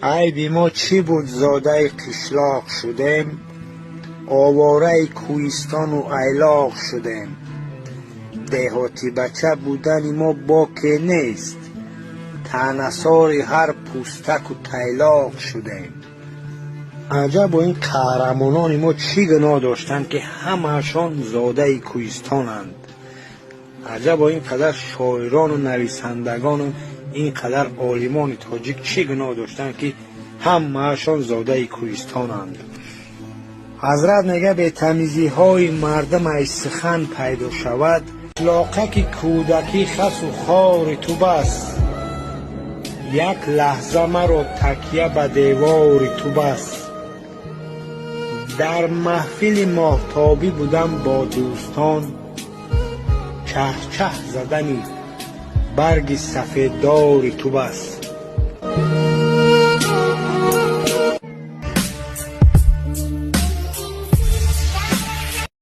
عیب ما چی بود زاده قشلاق شدیم، آواره کوهستان و ایلاق شدیم. دیهاتی بچه بودن ما باکی نیست، تناسار هر پوستک و تیلاق شدیم. عجب با این قهرمانان ما چی گناه داشتند که همه‌شان زاده کوهستانند. عجب با این قدر شاعران و نویسندگان و این قدر عالمان تاجیک چی گناه داشتند که همه‌شان زاده کوهستانند. حضرت میگه به تمیزی های مردم ای سخن پیدا شود، اخلاقه که کودکی خس و خار تو بس. یک لحظه مرا تکیه به دیوار تو بس. در محفل ماهتابی بودم با دوستان، چه چه زدنی برگ سفیددار تو بس.